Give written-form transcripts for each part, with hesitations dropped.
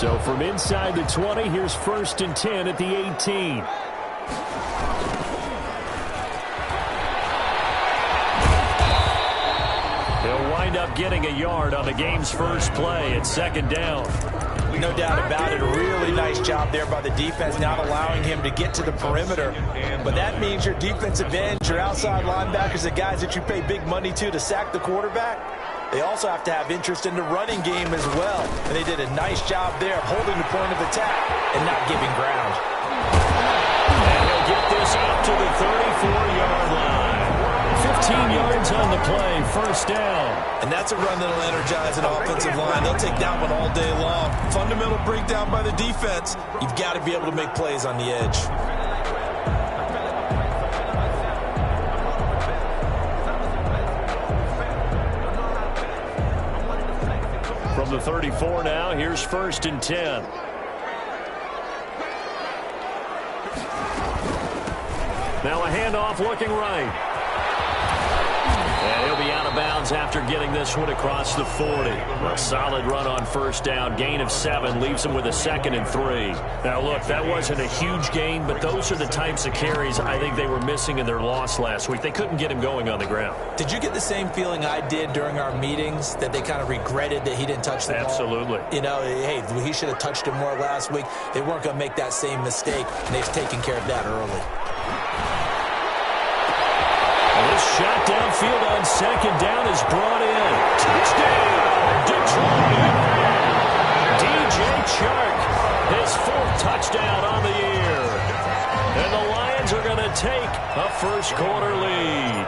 So from inside the 20, here's 1st and 10 at the 18. He'll wind up getting a yard on the game's first play at 2nd down. No doubt about it. A really nice job there by the defense, not allowing him to get to the perimeter. But that means your defensive ends, your outside linebackers, the guys that you pay big money to sack the quarterback, they also have to have interest in the running game as well. And they did a nice job there of holding the point of attack and not giving ground. And he'll get this up to the 34-yard line. 15 yards on the play, 1st down. And that's a run that'll energize an offensive line. They'll take that one all day long. Fundamental breakdown by the defense. You've got to be able to make plays on the edge. From the 34 now, here's 1st and 10. Now a handoff looking right. And he'll be out of bounds after getting this one across the 40. A solid run on 1st down. Gain of 7 leaves him with a 2nd and 3. Now, look, that wasn't a huge gain, but those are the types of carries I think they were missing in their loss last week. They couldn't get him going on the ground. Did you get the same feeling I did during our meetings, that they kind of regretted that he didn't touch the ball? Absolutely. You know, hey, he should have touched it more last week. They weren't going to make that same mistake, and they've taken care of that early. This shot downfield on 2nd down is brought in. Touchdown, Detroit! DJ Chark, his 4th touchdown on the year. And the Lions are going to take a first-quarter lead.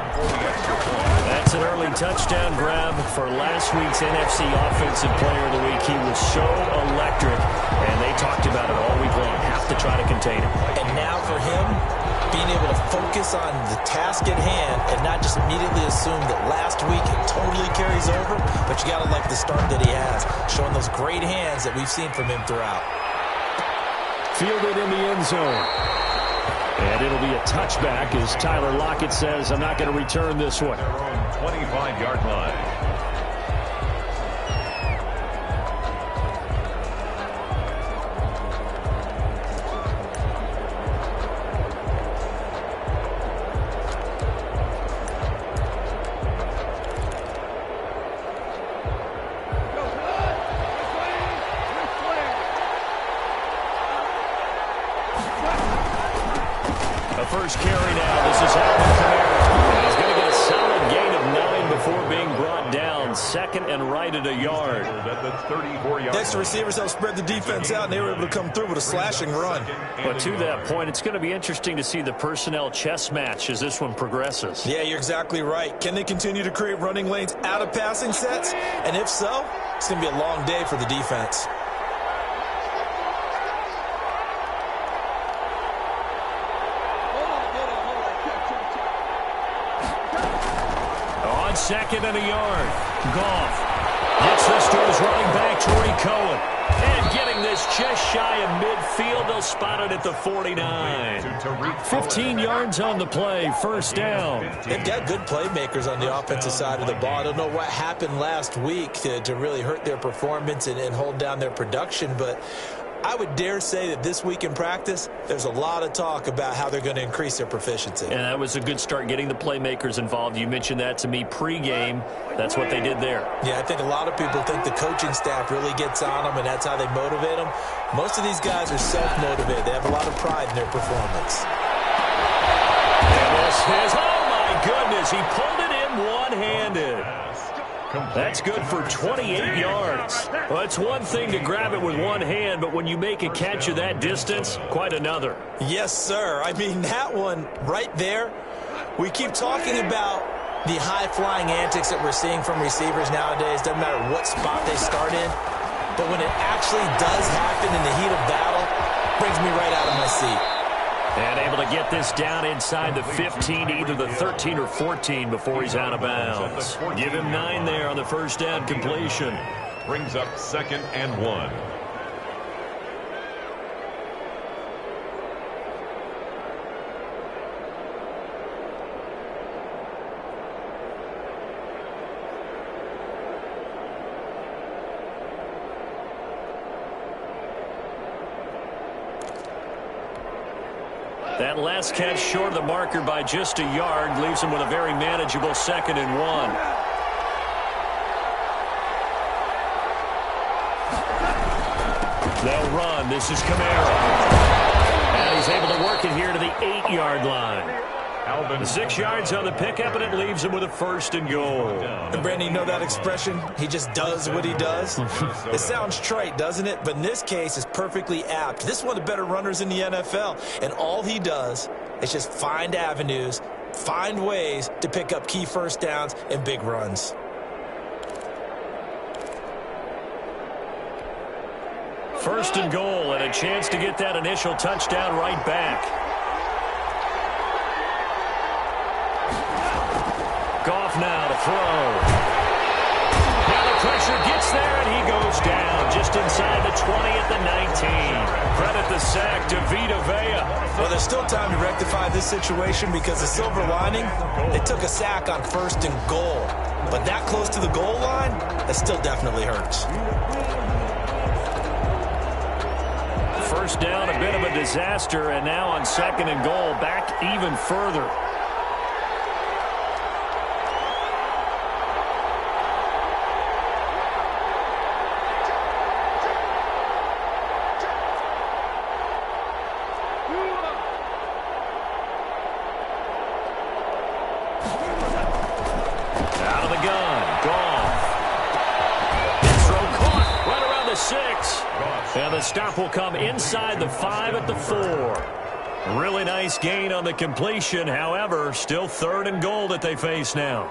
That's an early touchdown grab for last week's NFC Offensive Player of the Week. He was so electric, and they talked about it all week long. Have to try to contain him. And now for him, being able to focus on the task at hand and not just immediately assume that last week it totally carries over, but you got to like the start that he has, showing those great hands that we've seen from him throughout. Fielded in the end zone. And it'll be a touchback as Tyler Lockett says, I'm not going to return this one. 25-yard line. First carry now. This is Alvin Kamara. He's going to get a solid gain of 9 before being brought down. 2nd and right at a yard. Next, the receivers help spread the defense out, and they were able to come through with a slashing run. But to that point, it's going to be interesting to see the personnel chess match as this one progresses. Yeah, you're exactly right. Can they continue to create running lanes out of passing sets? And if so, it's going to be a long day for the defense. On 2nd and a yard. Goff gets this to his running back, Torrey Cohen. And getting this just shy of midfield. They'll spot it at the 49. 15 yards on the play. 1st down. They've got good playmakers on the offensive side of the ball. I don't know what happened last week to really hurt their performance and hold down their production, but I would dare say that this week in practice, there's a lot of talk about how they're going to increase their proficiency. And that was a good start, getting the playmakers involved. You mentioned that to me pregame. That's what they did there. Yeah, I think a lot of people think the coaching staff really gets on them, and that's how they motivate them. Most of these guys are self-motivated. They have a lot of pride in their performance. And this is, oh my goodness, he pulled it in one-handed. That's good for 28 yards. Well, it's one thing to grab it with one hand, but when you make a catch of that distance, quite another. Yes, sir. I mean, that one right there, we keep talking about the high-flying antics that we're seeing from receivers nowadays. Doesn't matter what spot they start in, but when it actually does happen in the heat of battle, it brings me right out of my seat. And able to get this down inside the 15, either the 13 or 14 before he's out of bounds. Give him 9 there on the first down completion. Brings up 2nd and 1. That last catch short of the marker by just a yard leaves him with a very manageable 2nd and 1. They'll run. This is Kamara. And he's able to work it here to the 8-yard line. The 6 yards on the pickup, and it leaves him with a 1st and goal. And Brandon, you know that expression? He just does what he does. It sounds trite, doesn't it? But in this case, it's perfectly apt. This is one of the better runners in the NFL, and all he does is just find avenues, find ways to pick up key first downs and big runs. First and goal, and a chance to get that initial touchdown right back. Goff now to throw. Now the pressure gets there, and he goes down just inside the 20 at the 19. Credit the sack to Vita Vea. Well, there's still time to rectify this situation because the silver lining, they took a sack on 1st and goal. But that close to the goal line, that still definitely hurts. First down, a bit of a disaster, and now on 2nd and goal, back even further. Out of the gun, Goff. Throw caught right around the 6. And the stop will come inside the 5 at the 4. Really nice gain on the completion. However, still 3rd and goal that they face now.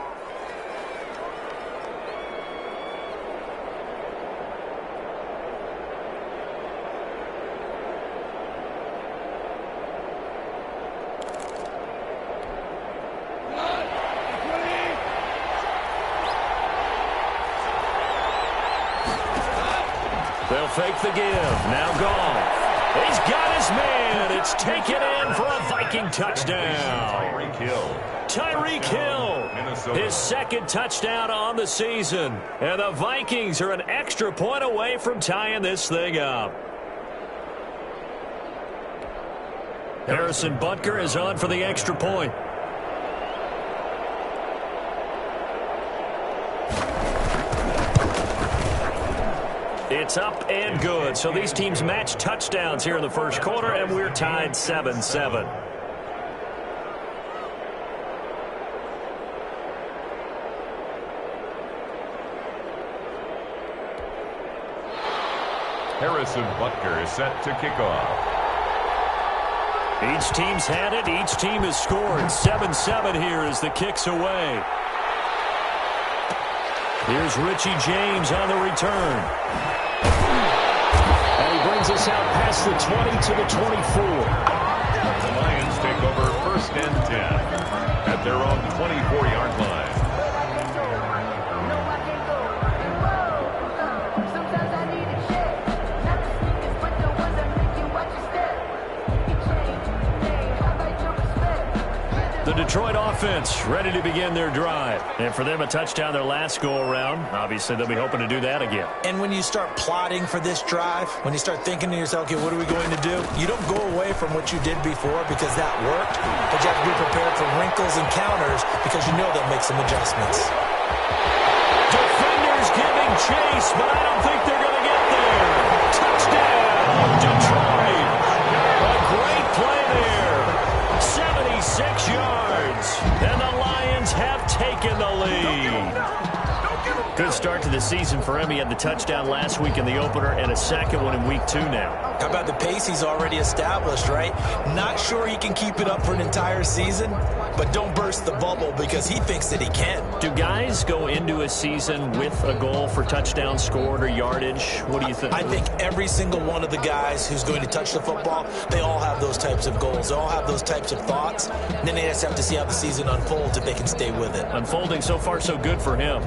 They'll fake the give. Now Goff. He's got his man. It's taken in for a Viking touchdown. Tyreek Hill. His 2nd touchdown on the season. And the Vikings are an extra point away from tying this thing up. Harrison Butker is on for the extra point. It's up and good. So these teams match touchdowns here in the first quarter, and we're tied 7-7. Harrison Butker is set to kick off. Each team's had it. Each team has scored. 7-7 here as the kick's away. Here's Richie James on the return. And he brings us out past the 20 to the 24. The Lions take over 1st and 10 at their own 24-yard line. The Detroit offense ready to begin their drive. And for them, a touchdown their last go-around. Obviously, they'll be hoping to do that again. And when you start plotting for this drive, when you start thinking to yourself, okay, what are we going to do? You don't go away from what you did before because that worked, but you have to be prepared for wrinkles and counters because you know they'll make some adjustments. Defenders giving chase, but I don't think they're going to get there. Touchdown, Detroit. A great play there. 76 yards, and the Lions have taken the lead. Good start to the season for him. He had the touchdown last week in the opener and a second one in week 2 now. How about the pace he's already established, right? Not sure he can keep it up for an entire season, but don't burst the bubble because he thinks that he can. Do guys go into a season with a goal for touchdowns scored or yardage? What do you think? I think every single one of the guys who's going to touch the football, they all have those types of goals. They all have those types of thoughts. And then they just have to see how the season unfolds if they can stay with it. Unfolding so far so good for him.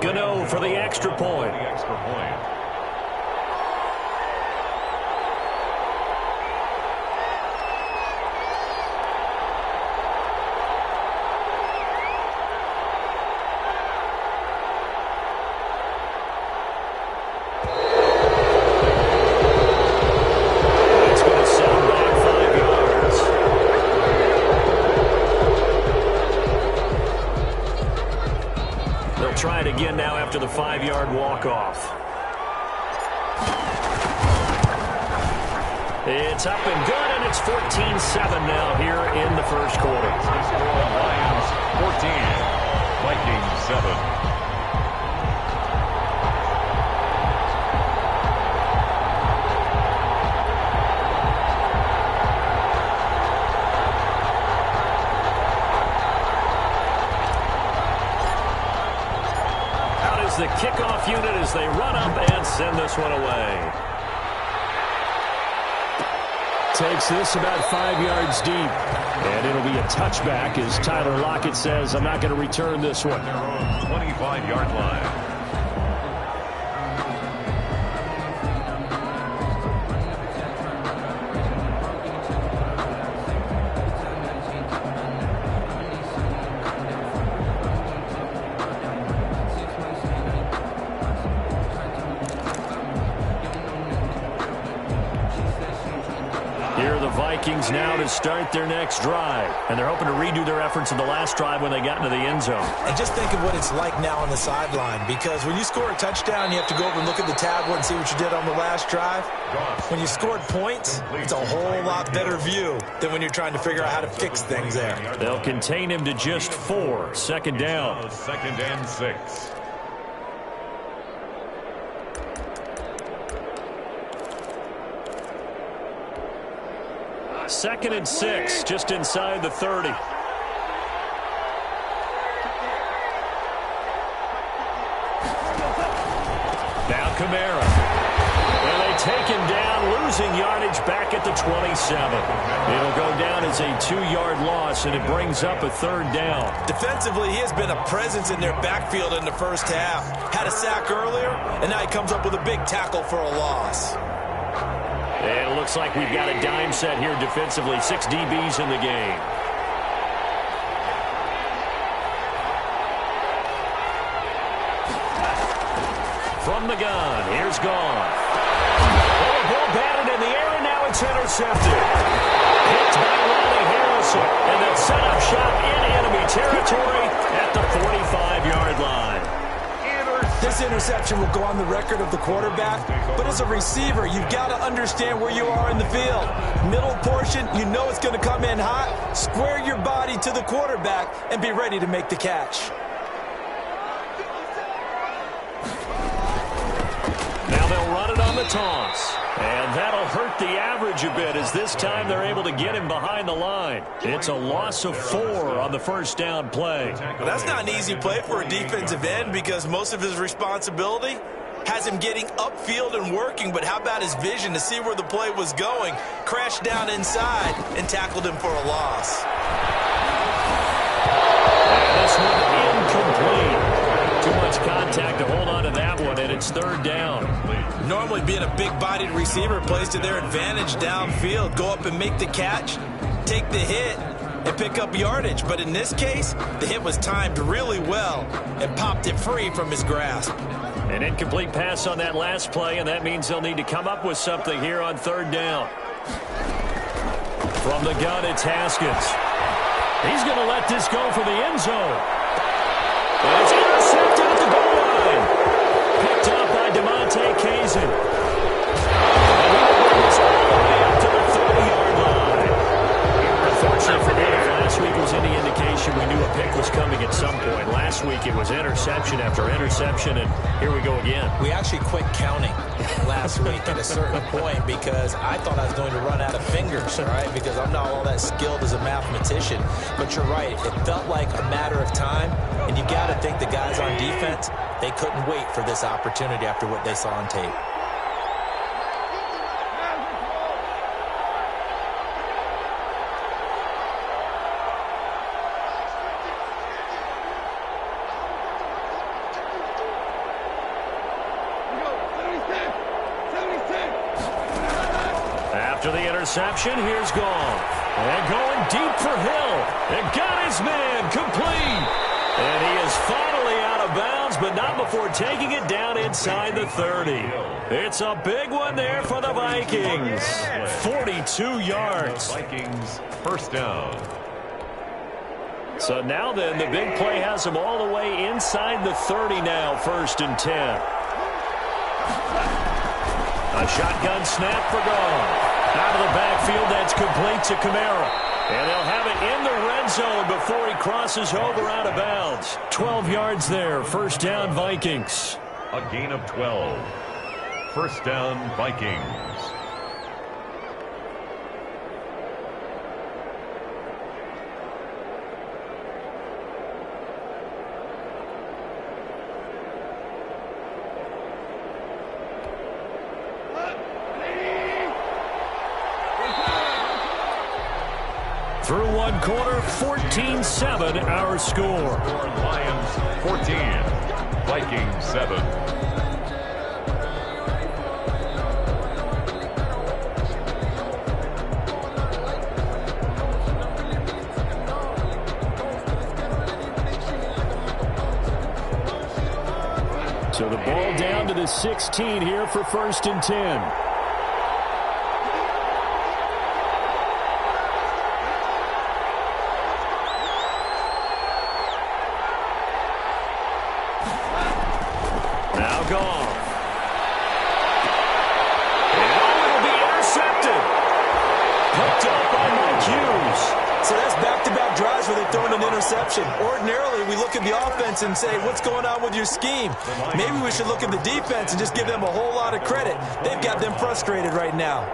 Gano for the extra point. after the 5-yard walk-off. It's up and good, and it's 14-7 now here in the first quarter. Lions 14, Vikings 7. The kickoff unit as they run up and send this one away. Takes this about 5 yards deep. And it'll be a touchback as Tyler Lockett says, I'm not going to return this one. Their own 25-yard line. Vikings now to start their next drive. And they're hoping to redo their efforts in the last drive when they got into the end zone. And just think of what it's like now on the sideline, because when you score a touchdown, you have to go over and look at the tablet and see what you did on the last drive. When you scored points, it's a whole lot better view than when you're trying to figure out how to fix things there. They'll contain him to just 4. Second down. Second and 6. Second and 6, just inside the 30. Now Kamara. And they take him down, losing yardage back at the 27. It'll go down as a 2-yard loss, and it brings up a 3rd down. Defensively, he has been a presence in their backfield in the first half. Had a sack earlier, and now he comes up with a big tackle for a loss. And it looks like we've got a dime set here defensively. 6 DBs in the game. From the gun, here's Gone. Oh, the ball batted in the air, and now it's intercepted. Picked by Ronnie Harrison. And then set up shop in enemy territory at the 45-yard line. This interception will go on the record of the quarterback, but as a receiver, you've got to understand where you are in the field. Middle portion, you know it's going to come in hot. Square your body to the quarterback and be ready to make the catch. Now they'll run it on the toss. And that'll hurt the average a bit as this time they're able to get him behind the line. It's a loss of 4 on the first down play. Well, that's not an easy play for a defensive end because most of his responsibility has him getting upfield and working, but how about his vision to see where the play was going? Crashed down inside and tackled him for a loss. And this one incomplete. Too much contact to hold on to that one, and it's 3rd down. Normally being a big-bodied receiver plays to their advantage downfield. Go up and make the catch, take the hit, and pick up yardage. But in this case, the hit was timed really well and popped it free from his grasp. An incomplete pass on that last play, and that means they'll need to come up with something here on 3rd down. From the gun, it's Haskins. He's going to let this go for the end zone. And it's intercepted at the goal line. Picked up by DeMonte Kazin. And he will bring this all the way up to the 30-yard line. Unfortunately for Dave, last week was any indication we knew a pick was coming at some point. Last week it was interception after interception, and here we go again. We actually quit counting last week at a certain point because I thought I was going to run out of fingers, right? Because I'm not all that skilled as a mathematician. But you're right. It felt like a matter of time, and you got to think the guys on defense, they couldn't wait for this opportunity after what they saw on tape. After the interception, here's Goff. And going deep for Hill. And got his man complete. And he is finally out of bounds, but not before taking it down inside the 30. It's a big one there for the Vikings. 42 yards. Vikings first down. So now then, the big play has them all the way inside the 30 now, 1st and 10. A shotgun snap for gone. Out of the backfield, that's complete to Kamara. And they'll have it in the red zone before he crosses over out of bounds. 12 yards there, 1st down Vikings. A gain of 12. 1st down Vikings. Through one quarter, 14-7 our score. Lions 14, Vikings 7. So the ball down to the 16 here for 1st and 10. Ordinarily, we look at the offense and say, what's going on with your scheme? Maybe we should look at the defense and just give them a whole lot of credit. They've got them frustrated right now.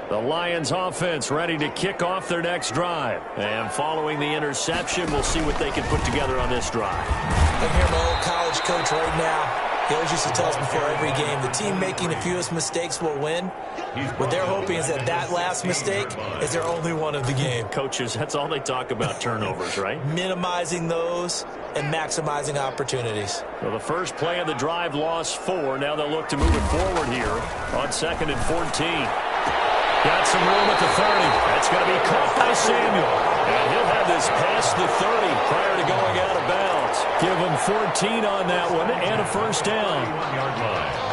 The Lions offense ready to kick off their next drive. And following the interception, we'll see what they can put together on this drive. I'm here, my old college coach right now. He always used to tell us before every game, the team making the fewest mistakes will win. What they're hoping is that that last mistake is their only one of the game. Coaches, that's all they talk about, turnovers, right? Minimizing those and maximizing opportunities. Well, the first play of the drive lost 4. Now they'll look to move it forward here on 2nd and 14. Got some room at the 30. That's going to be caught by Samuel. And he'll have this past the 30 prior to going out of bounds. Give him 14 on that one and a 1st down. 1-yard line.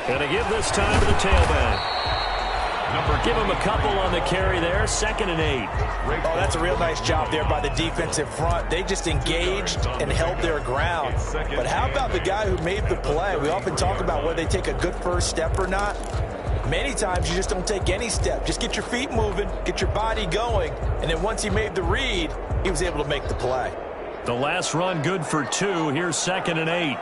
Going to give this time to the tailback. Give him a couple on the carry there. 2nd and 8. Oh, that's a real nice job there by the defensive front. They just engaged and held their ground. But how about the guy who made the play? We often talk about whether they take a good first step or not. Many times you just don't take any step. Just get your feet moving, get your body going, and then once he made the read, he was able to make the play. The last run good for 2. Here's 2nd and 8.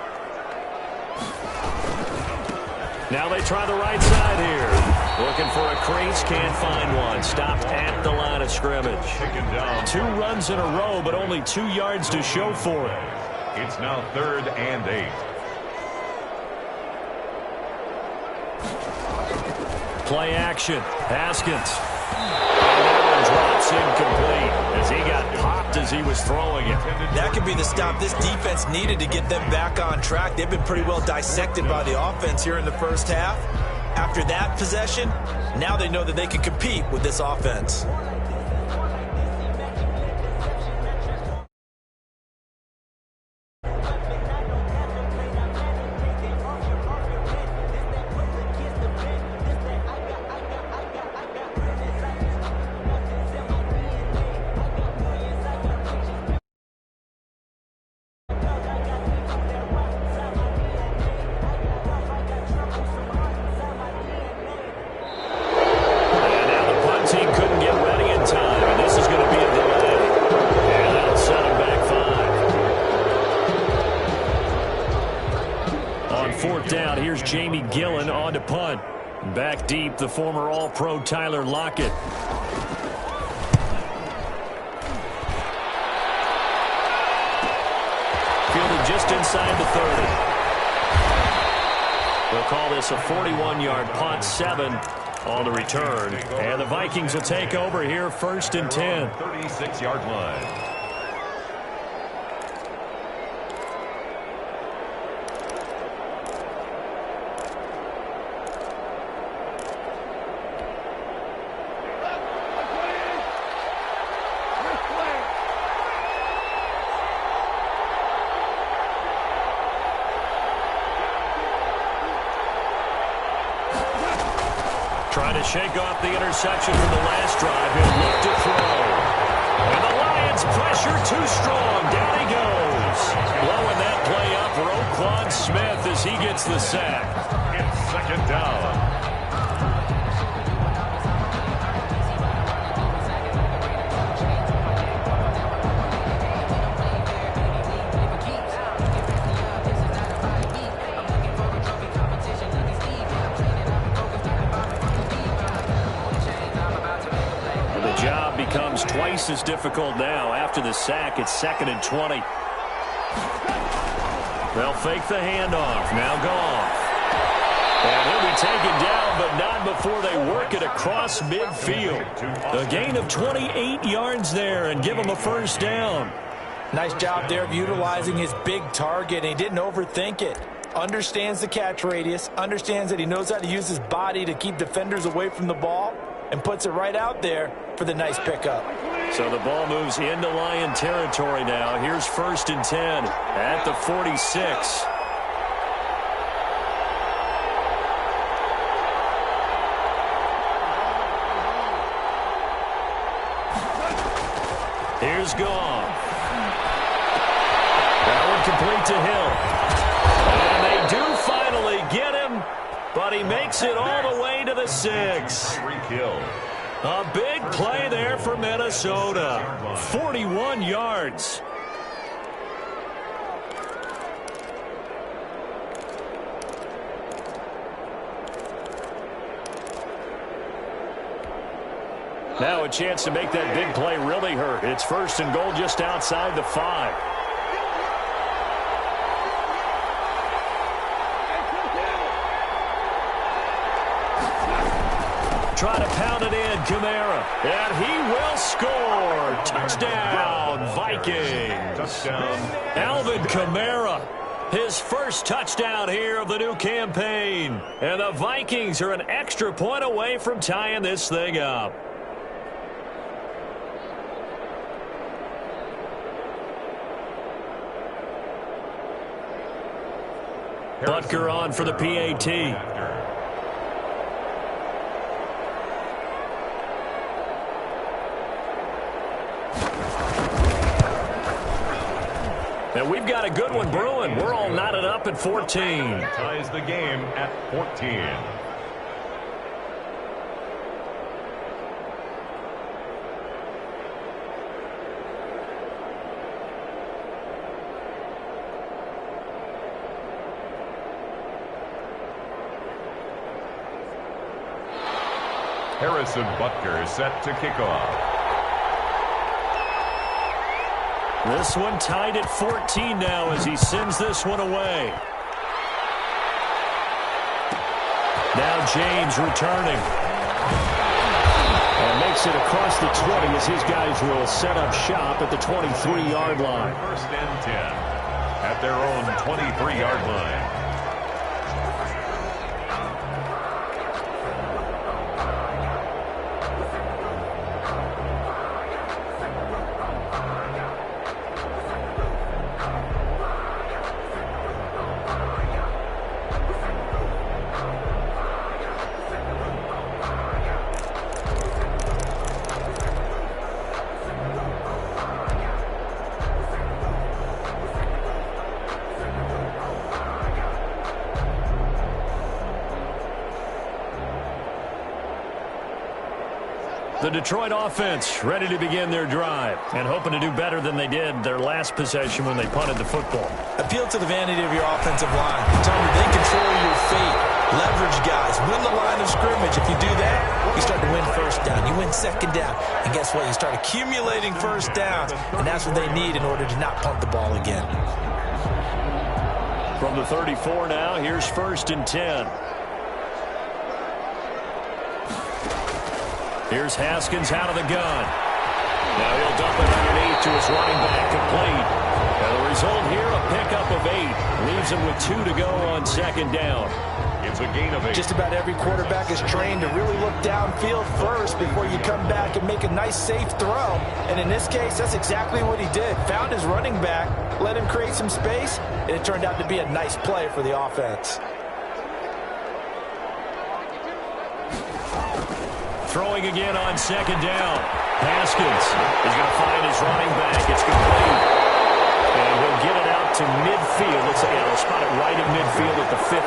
Now they try the right side here. Looking for a crease, can't find one. Stopped at the line of scrimmage. 2 runs in a row, but only 2 yards to show for it. It's now 3rd and 8. Play action. Haskins. Drops incomplete as he got popped as he was throwing it. That could be the stop this defense needed to get them back on track. They've been pretty well dissected by the offense here in the first half. After that possession, now they know that they can compete with this offense. 4th down. Here's Jamie Gillen on to punt. Back deep, the former All-Pro Tyler Lockett. Fielded just inside the 30. We'll call this a 41-yard punt, 7 on the return. And the Vikings will take over here, 1st and 10. 36-yard line. Trying to shake off the interception from the last drive. He'll look to throw. And the Lions pressure too strong. Down he goes. Blowing that play up, Roquan Smith as he gets the sack. It's 2nd down. Becomes twice as difficult now. After the sack, it's 2nd and 20. They'll fake the handoff. Now Goff. And he'll be taken down, but not before they work it across midfield. A gain of 28 yards there and give him a 1st down. Nice job there of utilizing his big target. He didn't overthink it. Understands the catch radius. Understands that he knows how to use his body to keep defenders away from the ball. And puts it right out there for the nice pickup. So the ball moves into Lion territory now. Here's 1st and 10 at the 46. Here's Goff. That one complete to Hill. And they do finally get him, but he makes it all the way to the 6. A big play there for Minnesota. 41 yards. Now a chance to make that big play really hurt. It's 1st and goal just outside the 5. Try to pound it in, Kamara. And he will score. Touchdown, Vikings. Touchdown. Alvin Kamara, his 1st touchdown here of the new campaign. And the Vikings are an extra point away from tying this thing up. Butker on for the PAT. And we've got a good one brewing. We're all knotted up at 14. Ties the game at 14. Harrison Butker set to kick off. This one tied at 14 now as he sends this one away. Now James returning. And makes it across the 20 as his guys will set up shop at the 23-yard line. 1st and 10 at their own 23-yard line. The Detroit offense ready to begin their drive and hoping to do better than they did their last possession when they punted the football. Appeal to the vanity of your offensive line. Tell them they control your fate. Leverage guys. Win the line of scrimmage. If you do that, you start to win first down. You win second down. And guess what? You start accumulating first downs. And that's what they need in order to not punt the ball again. From the 34 now, here's 1st and 10. Here's Haskins out of the gun. Now he'll dump it underneath to his running back, complete. And the result here, a pickup of 8. Leaves him with 2 to go on 2nd down. It's a gain of 8. Just about every quarterback is trained to really look downfield first before you come back and make a nice, safe throw. And in this case, that's exactly what he did. Found his running back, let him create some space, and it turned out to be a nice play for the offense. Throwing again on 2nd down. Haskins is going to find his running back. It's complete. And he'll get it out to midfield. Let's say, they'll spot it right at midfield at the 50.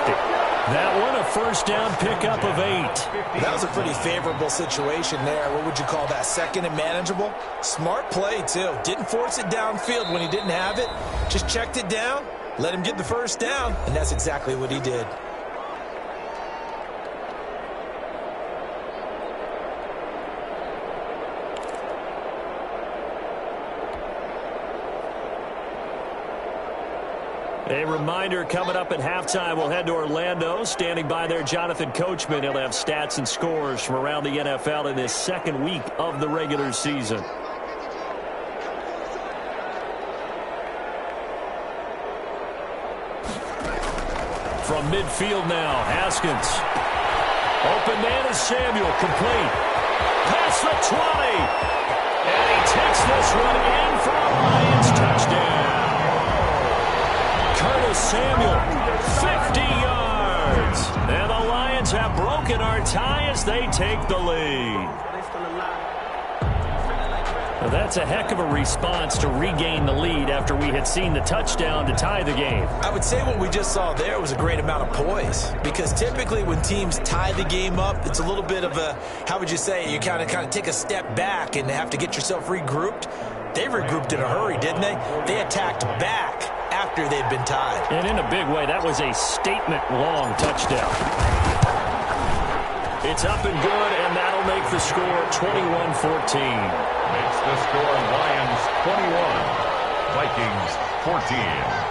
That one, a 1st down pickup of 8. That was a pretty favorable situation there. What would you call that? 2nd and manageable? Smart play, too. Didn't force it downfield when he didn't have it. Just checked it down, let him get the 1st down, and that's exactly what he did. A reminder, coming up at halftime, we'll head to Orlando. Standing by there, Jonathan Coachman. He'll have stats and scores from around the NFL in this 2nd week of the regular season. From midfield now, Haskins. Open man is Samuel, complete. Past the 20. And he takes this one in for a Lions touchdown. Curtis Samuel, 50 yards. And the Lions have broken our tie as they take the lead. Well, that's a heck of a response to regain the lead after we had seen the touchdown to tie the game. I would say what we just saw there was a great amount of poise, because typically when teams tie the game up, it's a little bit of a, how would you say, you kind of take a step back and have to get yourself regrouped. They regrouped in a hurry, didn't they? They attacked back after they'd been tied. And in a big way, that was a statement-long touchdown. It's up and good, and that'll make the score 21-14. Makes the score Lions 21, Vikings 14.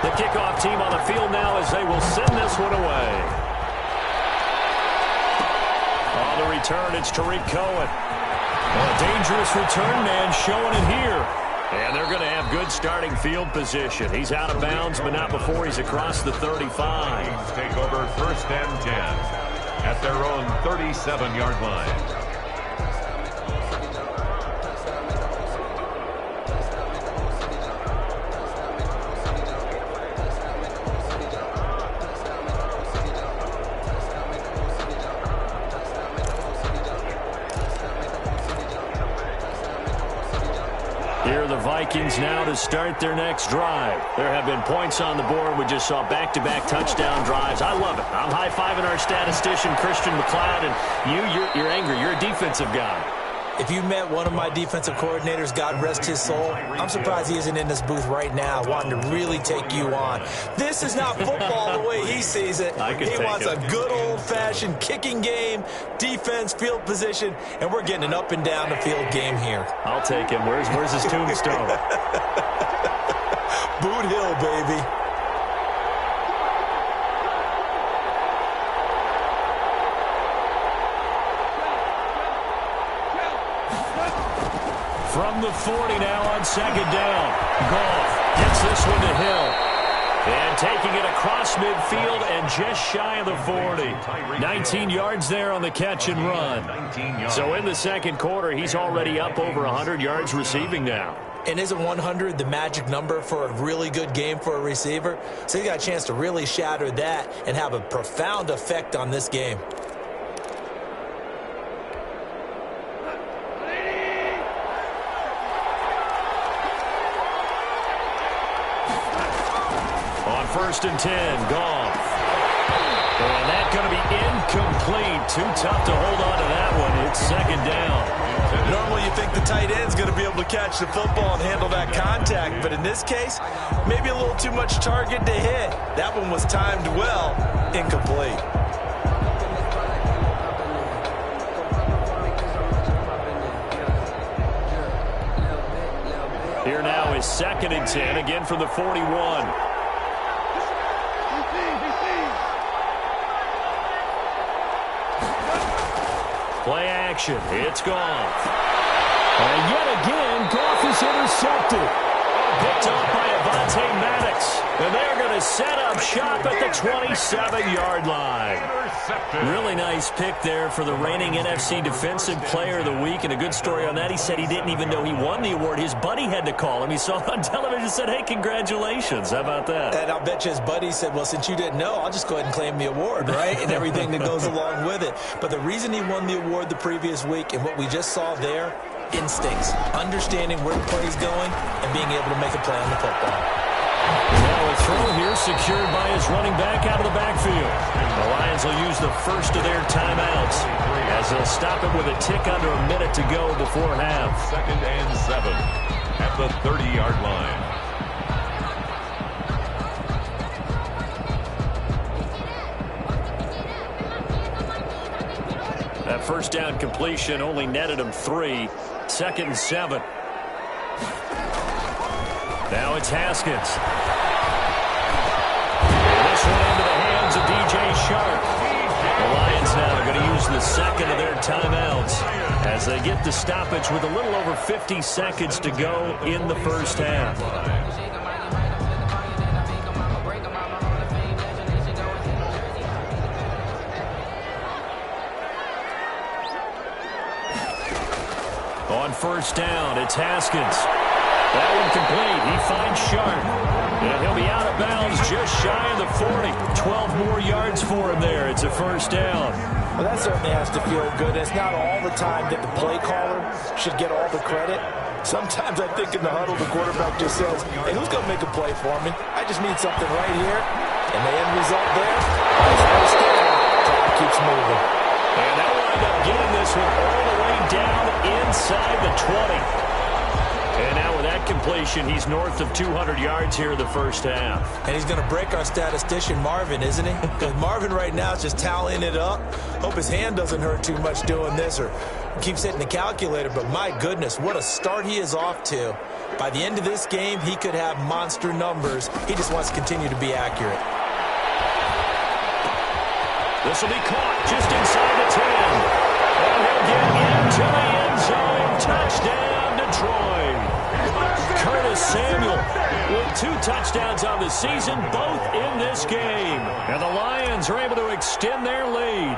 The kickoff team on the field now as they will send this one away. On the return, it's Tariq Cohen. A dangerous return man showing it here. And they're going to have good starting field position. He's out of bounds, but not before he's across the 35. Take over 1st and 10 at their own 37-yard line. Here are the Vikings now to start their next drive. There have been points on the board. We just saw back-to-back touchdown drives. I love it. I'm high-fiving our statistician, Christian McLeod, and you're angry. You're a defensive guy. If you met one of my defensive coordinators, God rest his soul, I'm surprised he isn't in this booth right now wanting to really take you on. This is not football the way he sees it. He wants a good old-fashioned kicking game, defense, field position, and we're getting an up-and-down the field game here. I'll take him. Where's his tombstone? Boot Hill, baby. From the 40 now on 2nd down. Goff gets this one to Hill. And taking it across midfield and just shy of the 40. 19 yards there on the catch and run. So in the 2nd quarter, he's already up over 100 yards receiving now. And isn't 100 the magic number for a really good game for a receiver? So he got a chance to really shatter that and have a profound effect on this game. first and 10. Goff. And that's going to be incomplete. Too tough to hold on to that one. It's second down. Normally you think the tight end's going to be able to catch the football and handle that contact, but in this case, maybe a little too much target to hit. That one was timed well, incomplete. Here now is second and 10, again from the 41. Play action. It's Goff. And yet again, Goff is intercepted. Picked off by Avonte Maddox. And they're going to set up shop at the 27-yard line. Really nice pick there for the reigning NFC Defensive Player of the Week. And a good story on that. He said he didn't even know he won the award. His buddy had to call him. He saw it on television and said, hey, congratulations. How about that? And I'll bet you his buddy said, well, since you didn't know, I'll just go ahead and claim the award, right? And everything that goes along with it. But the reason he won the award the previous week and what we just saw there, instincts, understanding where the play's going and being able to make a play on the football. Now a throw here secured by his running back out of the backfield. The Lions will use the first of their timeouts as they'll stop it with a tick under a minute to go before half. Second and 7 at the 30-yard line. That first down completion only netted him 3. Second and 7. Now it's Haskins. This one into the hands of DJ Shark. The Lions now are going to use the second of their timeouts as they get the stoppage with a little over 50 seconds to go in the first half. On first down, it's Haskins. That one complete. He finds Sharp. And he'll be out of bounds just shy of the 40. 12 more yards for him there. It's a first down. Well, that certainly has to feel good. It's not all the time that the play caller should get all the credit. Sometimes I think in the huddle, the quarterback just says, hey, who's going to make a play for me? I just need something right here. And the end result there, nice first down. Clock keeps moving. And they'll wind up getting this one all the way down inside the 20. And now with that completion, he's north of 200 yards here in the first half. And he's going to break our statistician, Marvin, isn't he? Because Marvin right now is just tallying it up. Hope his hand doesn't hurt too much doing this or keeps hitting the calculator. But my goodness, what a start he is off to. By the end of this game, he could have monster numbers. He just wants to continue to be accurate. This will be caught just inside the 10. And he'll get into the end zone. Touchdown, Detroit. Curtis Samuel with 2 touchdowns on the season, both in this game. And the Lions are able to extend their lead.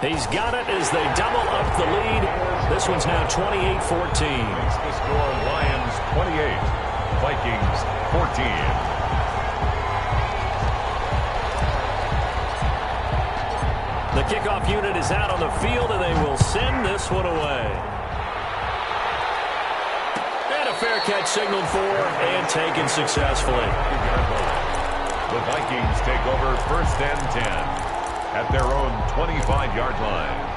He's got it as they double up the lead. This one's now 28-14. The score, Lions 28, Vikings 14. The kickoff unit is out on the field, and they will send this one away. And a fair catch signaled for and taken successfully. The Vikings take over first and 10 at their own 25-yard line.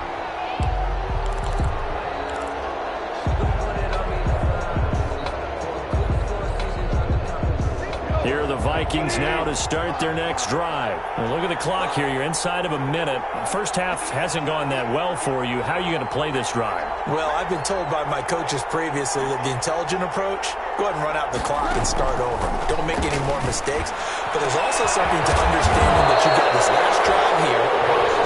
Here are the Vikings now to start their next drive. Well, look at the clock here. You're inside of a minute. First half hasn't gone that well for you. How are you going to play this drive? Well, I've been told by my coaches previously that the intelligent approach, go ahead and run out the clock and start over. Don't make any more mistakes. But there's also something to understanding that you got this last drive here.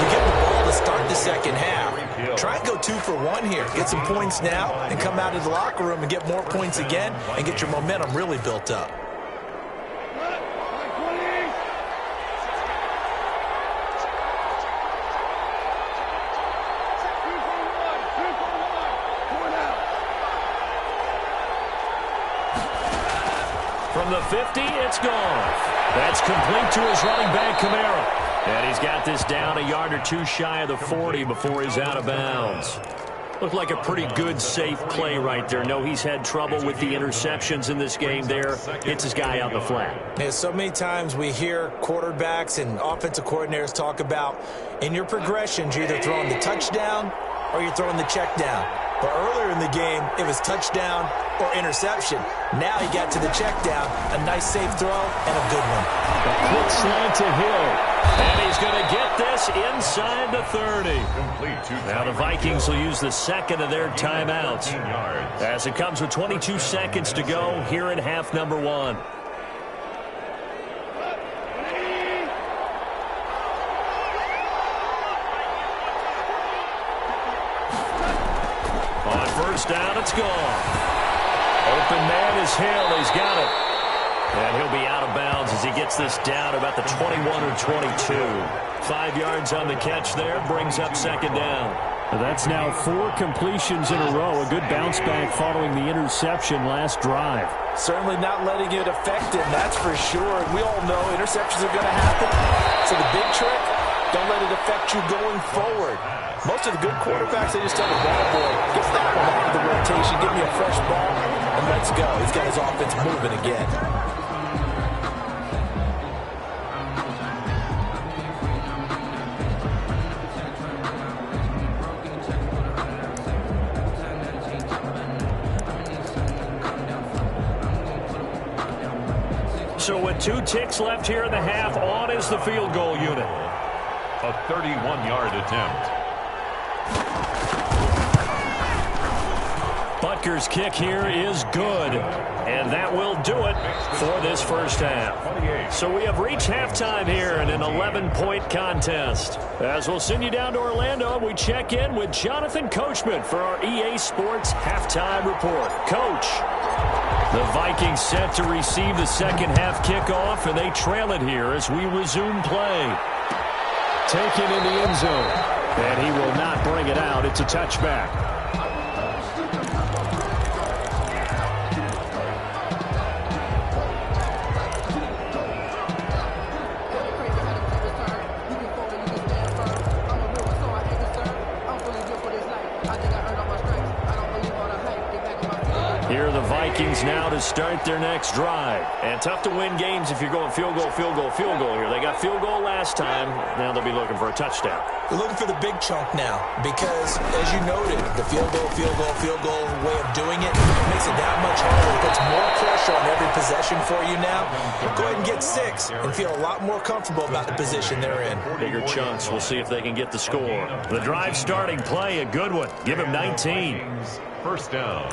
You get the ball to start the second half. Try and go 2 for 1 here. Get some points now and come out of the locker room and get more points again and get your momentum really built up. From the 50, it's gone. That's complete to his running back, Kamara. And he's got this down a yard or 2 shy of the 40 before he's out of bounds. Looked like a pretty good, safe play right there. No, he's had trouble with the interceptions in this game there. Hits his guy on the flat. Yeah, so many times we hear quarterbacks and offensive coordinators talk about in your progressions, you're either throwing the touchdown or you're throwing the check down. But earlier in the game, it was touchdown or interception. Now he got to the check down, a nice safe throw, and a good one. A quick slant to Hill. And he's going to get this inside the 30. Now the Vikings will use the second of their timeouts as it comes with 22 seconds to go here in half number 1. On first down, it's gone. Open man is Hill. He's got it. And he'll be out of bounds as he gets this down about the 21 or 22. 5 yards on the catch there, brings up second down. That's now 4 completions in a row. A good bounce back following the interception last drive. Certainly not letting it affect him, that's for sure. We all know interceptions are going to happen. So the big trick, don't let it affect you going forward. Most of the good quarterbacks, they just tell the ball boy, get that one out of the rotation, give me a fresh ball, and let's go. He's got his offense moving again. So with 2 ticks left here in the half, on is the field goal unit. A 31-yard attempt. Butker's kick here is good, and that will do it for this first half. So we have reached halftime here in an 11-point contest. As we'll send you down to Orlando, we check in with Jonathan Coachman for our EA Sports Halftime Report. Coach, the Vikings set to receive the second half kickoff, and they trail it here as we resume play. Taken in the end zone, and he will not bring it out. It's a touchback. Here are the Vikings now to start their next drive. And tough to win games if you're going field goal, field goal, field goal here. They got field goal last time. Now they'll be looking for a touchdown. They're looking for the big chunk now because, as you noted, the field goal way of doing it makes it that much harder. It puts more pressure on every possession for you now. Go ahead and get 6 and feel a lot more comfortable about the position they're in. Bigger chunks. We'll see if they can get the score. The drive starting play, a good one. Give him 19. First down.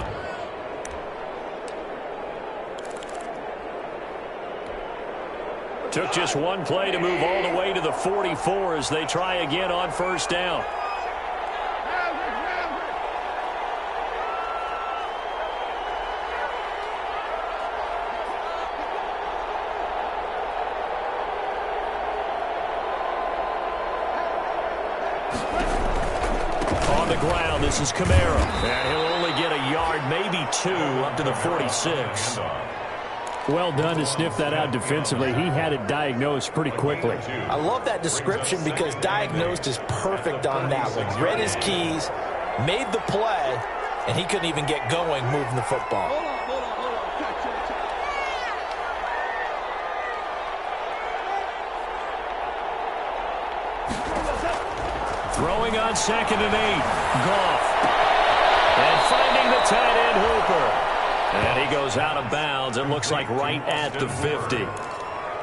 Took just one play to move all the way to the 44 as they try again on first down. On the ground, this is Kamara. And he'll only get a yard, maybe 2, up to the 46. Well done to sniff that out defensively. He had it diagnosed pretty quickly. I love that description because diagnosed is perfect on that one. Read his keys, made the play, and he couldn't even get going moving the football. Throwing on 2nd and 8. Goff. And finding the tight end Hooper. And he goes out of bounds. It looks like right at the 50.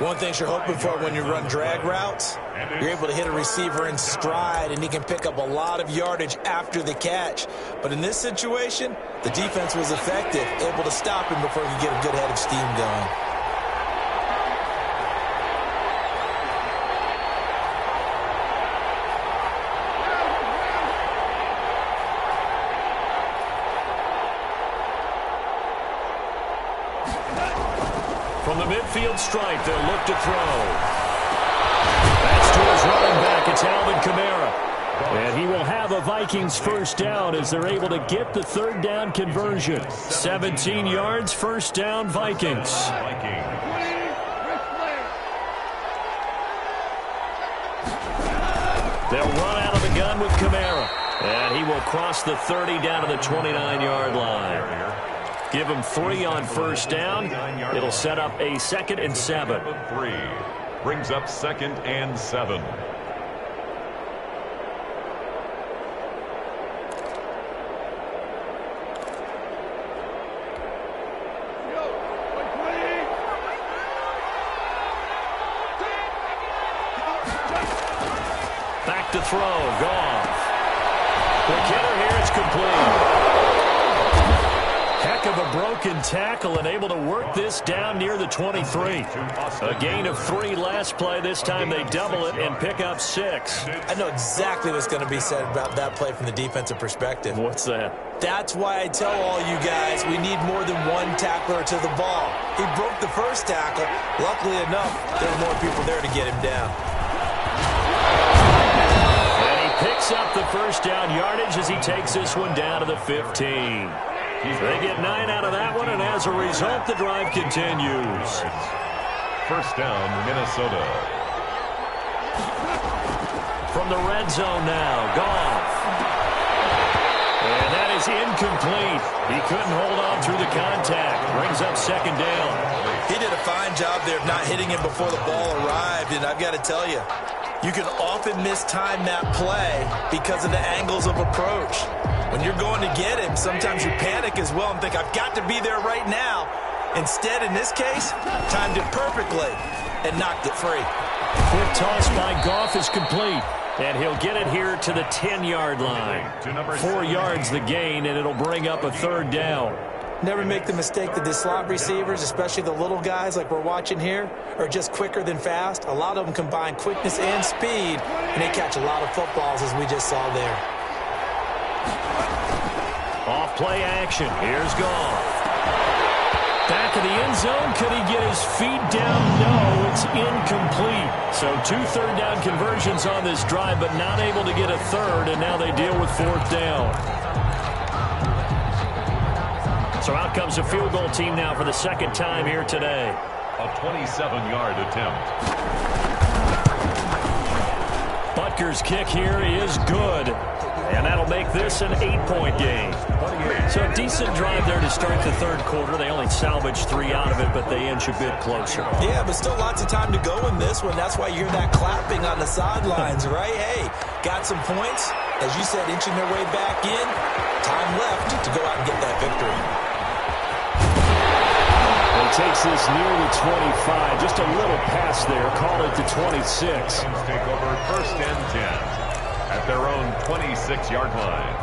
One thing you're hoping for when you run drag routes, you're able to hit a receiver in stride, and he can pick up a lot of yardage after the catch. But in this situation, the defense was effective, able to stop him before he could get a good head of steam going. From the midfield stripe, they'll look to throw. That's to his running back. It's Alvin Kamara. And he will have a Vikings first down as they're able to get the third down conversion. 17 yards, first down, Vikings. They'll run out of the gun with Kamara. And he will cross the 30 down to the 29-yard line. Give him 3 on first down. It'll set up a 2nd and 7. 3 brings up 2nd and 7. Back to throw. Goff. The killer here is complete. Heck of a broken tackle and able to work this down near the 23. A gain of 3 last play. This time they double it and pick up 6. I know exactly what's going to be said about that play from the defensive perspective. What's that? That's why I tell all you guys we need more than one tackler to the ball. He broke the first tackle. Luckily enough, there were more people there to get him down. And he picks up the first down yardage as he takes this one down to the 15. They get 9 out of that one, and as a result, the drive continues. First down, Minnesota. From the red zone now, Goff. And that is incomplete. He couldn't hold on through the contact. Brings up 2nd down. He did a fine job there of not hitting him before the ball arrived, and I've got to tell you, you can often mistime that play because of the angles of approach. When you're going to get him, sometimes you panic as well and think, I've got to be there right now. Instead, in this case, timed it perfectly and knocked it free. Quick toss by Goff is complete, and he'll get it here to the 10-yard line. 4 yards the gain, and it'll bring up a 3rd down. Never make the mistake that the slot receivers, especially the little guys like we're watching here, are just quicker than fast. A lot of them combine quickness and speed, and they catch a lot of footballs, as we just saw there. Off play action. Here's Goff. Back of the end zone. Could he get his feet down? No, it's incomplete. So 2 third-down conversions on this drive, but not able to get a 3rd, and now they deal with 4th down. So out comes a field goal team now for the 2nd time here today. A 27-yard attempt. Butker's kick here is good. And that'll make this an 8-point game. So a decent drive there to start the 3rd quarter. They only salvaged 3 out of it, but they inch a bit closer. Yeah, but still lots of time to go in this one. That's why you hear that clapping on the sidelines, right? Hey, got some points. As you said, inching their way back in. Time left to go out and get that victory. He takes this near the 25. Just a little pass there. Call it the 26. Take over 1st and 10. At their own 26-yard line.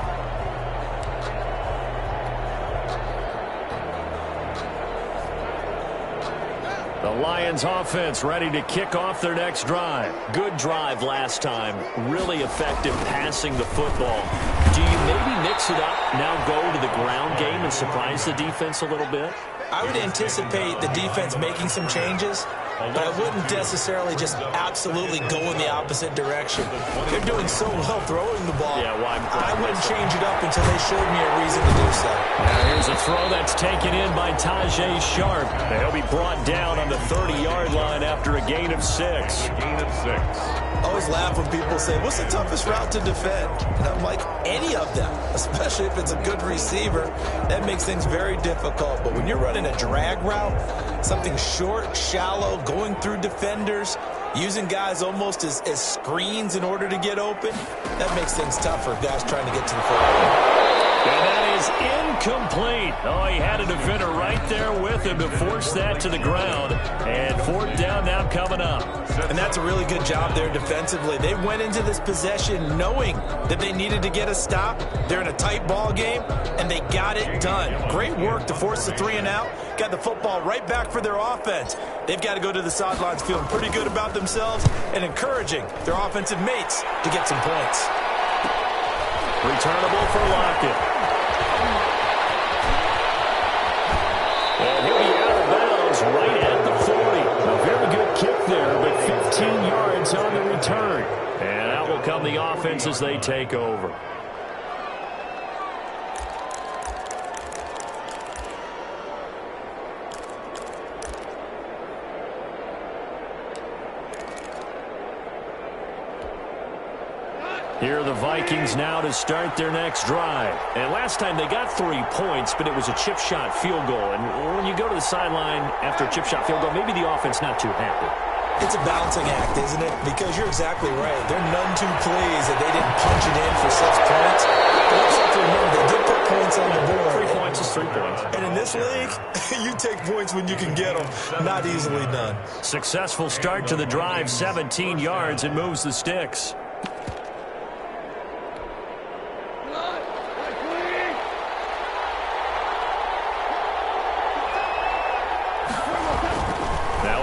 The Lions offense ready to kick off their next drive. Good drive last time. Really effective passing the football. Do you maybe mix it up, now go to the ground game and surprise the defense a little bit? I would anticipate the defense making some changes, but I wouldn't necessarily just absolutely go in the opposite direction. They're doing so well throwing the ball. Yeah, well, I wouldn't change it up until they showed me a reason to do so. Now here's a throw that's taken in by Tajay Sharp. He'll be brought down on the 30-yard line after a gain of 6. Gain of 6. I always laugh when people say, what's the toughest route to defend? And I'm like, any of them, especially if it's a good receiver. That makes things very difficult. But when you're running a drag route, something short, shallow, going through defenders, using guys almost as screens in order to get open, that makes things tougher, guys trying to get to the football. And that is incomplete. Oh, he had a defender right there with him to force that to the ground. And 4th down now coming up. And that's a really good job there defensively. They went into this possession knowing that they needed to get a stop. They're in a tight ball game, and they got it done. Great work to force the 3 and out. Got the football right back for their offense. They've got to go to the sidelines feeling pretty good about themselves and encouraging their offensive mates to get some points. Returnable for Lockett. And he'll be out of bounds right at the 40. A very good kick there, but 15 yards on the return. And out will come the offense as they take over. Here are the Vikings now to start their next drive. And last time they got 3 points, but it was a chip shot field goal. And when you go to the sideline after a chip shot field goal, maybe the offense not too happy. It's a balancing act, isn't it? Because you're exactly right. They're none too pleased that they didn't punch it in for 6 points. But also have to remember, they did put points on the board. 3 points is 3 points. And in this league, you take points when you can get them. Not easily done. Successful start to the drive, 17 yards, and moves the sticks.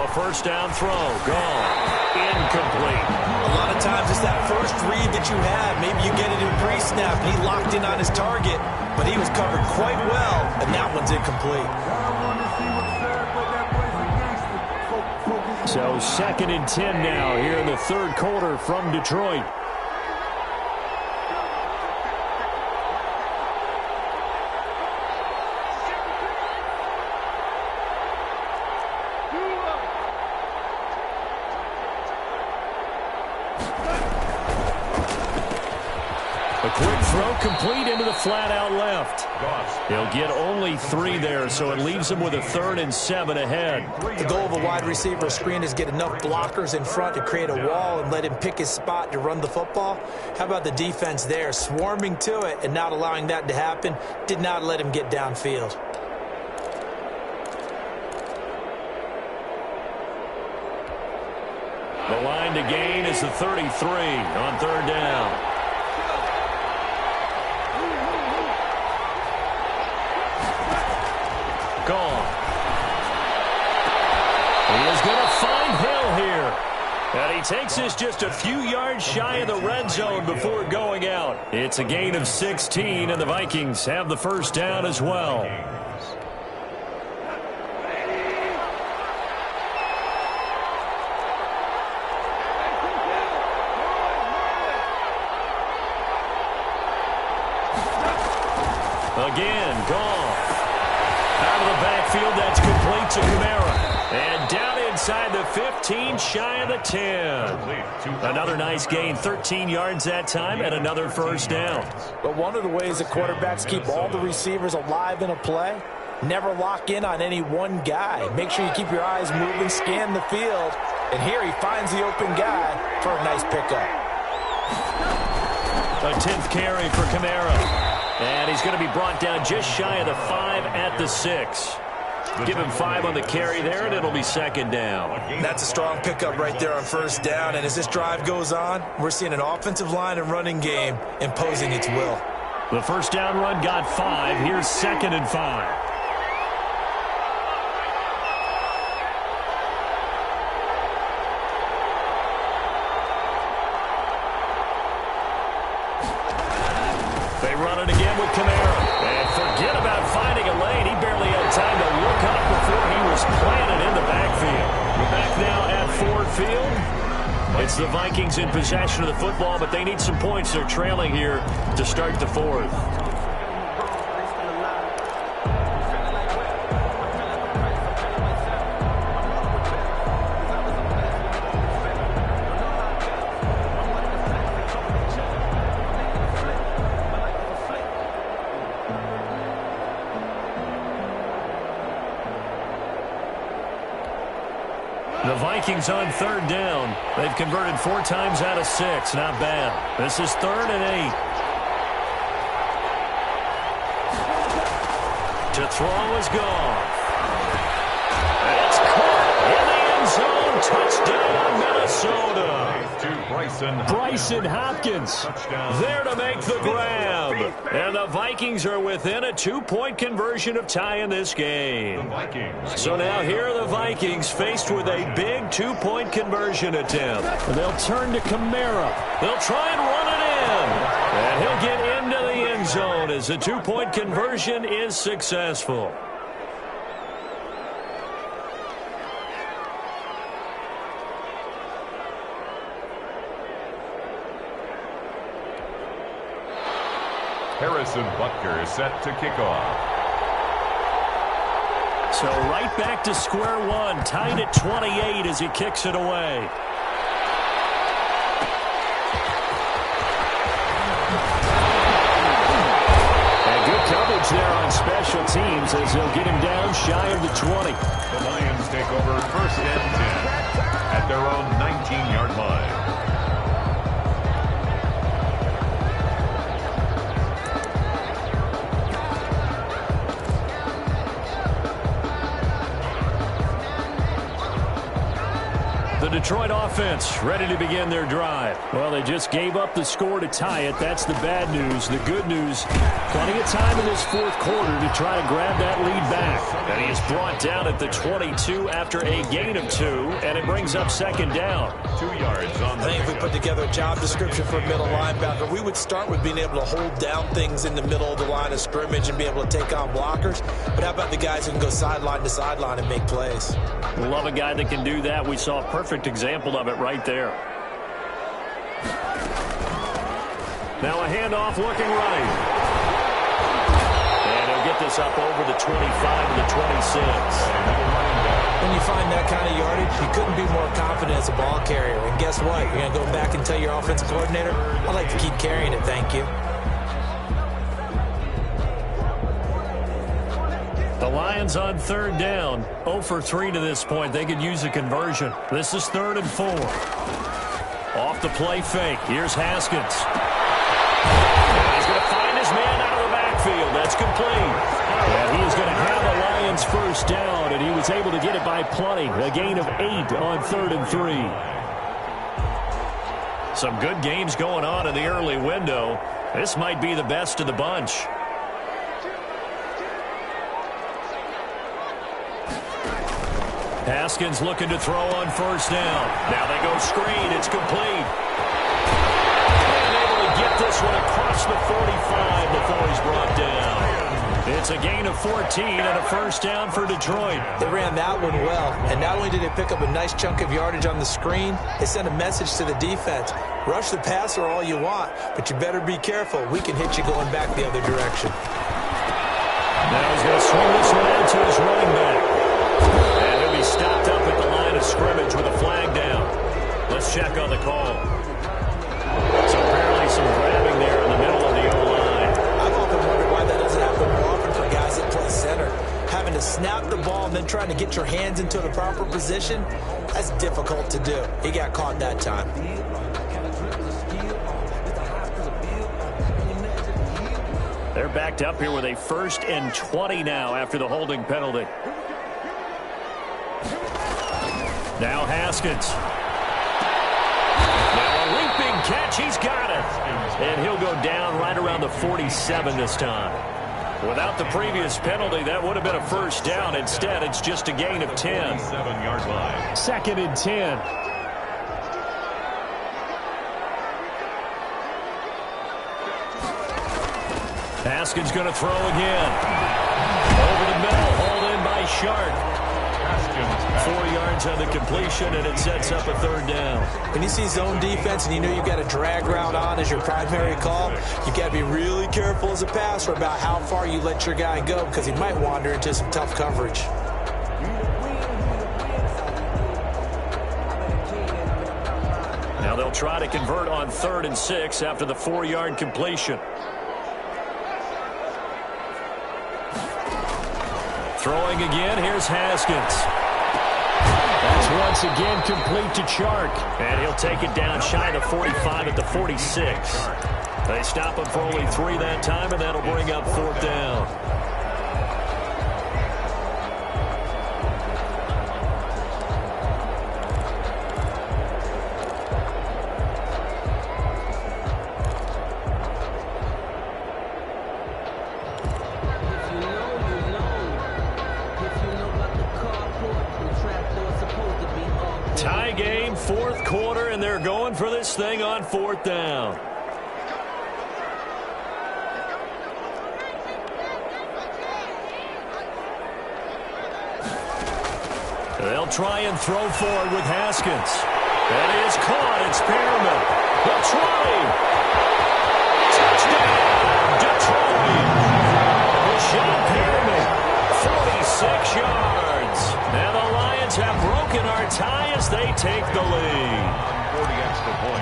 First down throw, gone, incomplete. A lot of times it's that first read that you have. Maybe you get it in pre-snap, and he locked in on his target, but he was covered quite well, and that one's incomplete. So 2nd and 10 now here in the third quarter from Detroit. Quick throw complete into the flat out left. He'll get only 3 there, so it leaves him with a 3rd and 7 ahead. The goal of a wide receiver screen is get enough blockers in front to create a wall and let him pick his spot to run the football. How about the defense there, swarming to it and not allowing that to happen? Did not let him get downfield. The line to gain is the 33 on 3rd down. Gone. He is going to find Hill here. And he takes this just a few yards shy of the red zone before going out. It's a gain of 16, and the Vikings have the first down as well. Again, gone. Out of the backfield, that's complete to Kamara. And down inside the 15, shy of the 10. Another nice gain, 13 yards that time, and another first down. But one of the ways that quarterbacks keep all the receivers alive in a play, never lock in on any one guy. Make sure you keep your eyes moving, scan the field. And here he finds the open guy for a nice pickup. A 10th carry for Kamara. And he's going to be brought down just shy of the 5 at the 6. Give him 5 on the carry there, and it'll be 2nd down. That's a strong pickup right there on first down. And as this drive goes on, we're seeing an offensive line and running game imposing its will. The first down run got 5. Here's 2nd and 5. They run it again with Kamara. And forget about finding a lane. He barely had time to look up before he was planted in the backfield. We're back now at Ford Field. It's the Vikings in possession of the football, but they need some points. They're trailing here to start the 4th. The Vikings on 3rd down. They've converted 4 times out of 6. Not bad. This is 3rd and 8. To throw is gone. It's caught in the end zone. Touchdown, Minnesota. Bryson Hopkins there to make the grab. And the Vikings are within a 2-point conversion of tying this game. So now here are the Vikings faced with a big 2-point conversion attempt. They'll turn to Kamara. They'll try and run it in. And he'll get into the end zone as the 2-point conversion is successful. Harrison Butker is set to kick off. So right back to square one, tied at 28 as he kicks it away. teams as they'll get him down shy of the 20. The Lions take over first and 10 at their own 19-yard line. The Detroit offense ready to begin their drive. Well, they just gave up the score to tie it. That's the bad news. The good news, plenty of time in this fourth quarter to try to grab that lead back. And he is brought down at the 22 after a gain of 2, and it brings up second down. 2 yards on the I think if we put together a job description for a middle linebacker, we would start with being able to hold down things in the middle of the line of scrimmage and be able to take on blockers. But how about the guys who can go sideline to sideline and make plays? Love a guy that can do that. We saw a perfect example of it right there. Now a handoff looking right. And he'll get this up over the 25 to the 26. When you find that kind of yardage, you couldn't be more confident as a ball carrier. And guess what? You're going to go back and tell your offensive coordinator, I'd like to keep carrying it, thank you. The Lions on third down, 0 for 3 to this point. They could use a conversion. This is 3rd and 4. Off the play fake. Here's Haskins. He's going to find his man out of the backfield. That's complete. And he is going to have the Lions first down, and he was able to get it by plenty. A gain of 8 on 3rd and 3. Some good games going on in the early window. This might be the best of the bunch. Haskins looking to throw on first down. Now they go screen. It's complete. And able to get this one across the 45 before he's brought down. It's a gain of 14 and a first down for Detroit. They ran that one well. And not only did they pick up a nice chunk of yardage on the screen, they sent a message to the defense. Rush the passer all you want, but you better be careful. We can hit you going back the other direction. Now he's going to swing this one out to his running back. And he'll be stopped up at the line of scrimmage with a flag down. Let's check on the call. So apparently some grabbing there in the middle of the O-line. I've often wondered why that doesn't happen more often for guys that play center. Having to snap the ball and then trying to get your hands into the proper position, that's difficult to do. He got caught that time. They're backed up here with a 1st and 20 now after the holding penalty. Now Haskins. Now a leaping catch. He's got it. And he'll go down right around the 47 this time. Without the previous penalty, that would have been a first down. Instead, it's just a gain of 10. 7-yard line. 2nd and 10. Haskins going to throw again. Over the middle, hauled in by Shark. 4 yards on the completion, and it sets up a 3rd down. When you see zone defense and you know you've got a drag route on as your primary call, you've got to be really careful as a passer about how far you let your guy go because he might wander into some tough coverage. Now they'll try to convert on 3rd and 6 after the 4-yard completion. Throwing again, here's Haskins. That's once again complete to Chark. And he'll take it down shy of 45 at the 46. They stop him for only 3 that time, and that'll bring up 4th down. Tie game, 4th quarter, and they're going for this thing on 4th down. They'll try and throw forward with Haskins. That is caught. It's Perriman. The try. Touchdown, Detroit. Sean Perriman, 46 yards. Now the Lions have broken our tie as they take the lead.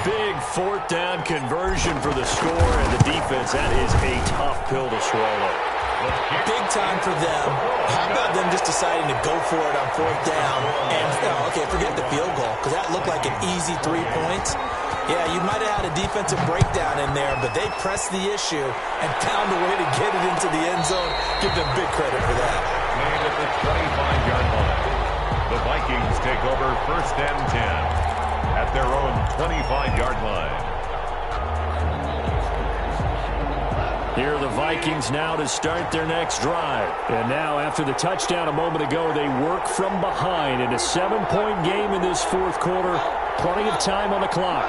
Big 4th down conversion for the score, and the defense, that is a tough pill to swallow. Big time for them. How about them just deciding to go for it on 4th down? And, okay, forget the field goal, because that looked like an easy 3 points. Yeah, you might have had a defensive breakdown in there, but they pressed the issue and found a way to get it into the end zone. Give them big credit for that. Made at the 25-yard line. The Vikings take over 1st and 10 at their own 25-yard line. Here are the Vikings now to start their next drive. And now, after the touchdown a moment ago, they work from behind in a 7-point game in this 4th quarter. Plenty of time on the clock.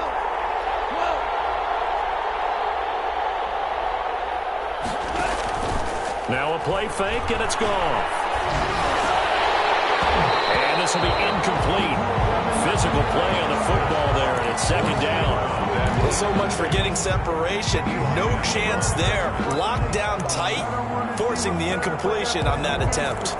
Now a play fake, and it's gone. And this will be incomplete. Physical play on the football there, and it's 2nd down. Well, so much for getting separation. No chance there. Locked down tight, forcing the incompletion on that attempt.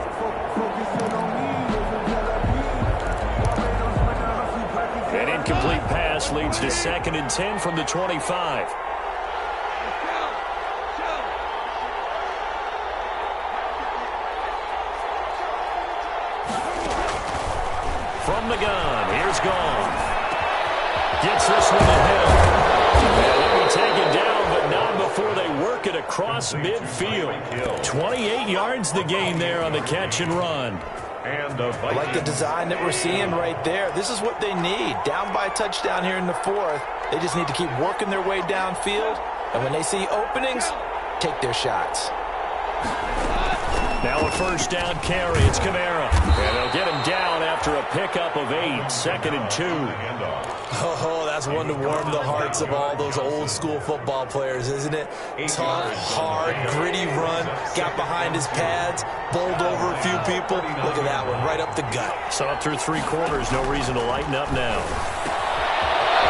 An incomplete pass leads to 2nd and 10 from the 25. From the gun, here's Goff. Gets this one to him. And they'll be taken down, but not before they work it across midfield. 28 yards the gain there on the catch and run. And I like the design that we're seeing right there. This is what they need. Down by a touchdown here in the 4th. They just need to keep working their way downfield. And when they see openings, take their shots. Now a 1st down carry. It's Kamara. And they'll get him down after a pickup of 8. 2nd and 2. Oh, that's one to warm the hearts of all those old school football players, isn't it? Tough, hard, gritty run. Got behind his pads, bowled over a few people. Look at that one, right up the gut. So through 3 quarters, no reason to lighten up now.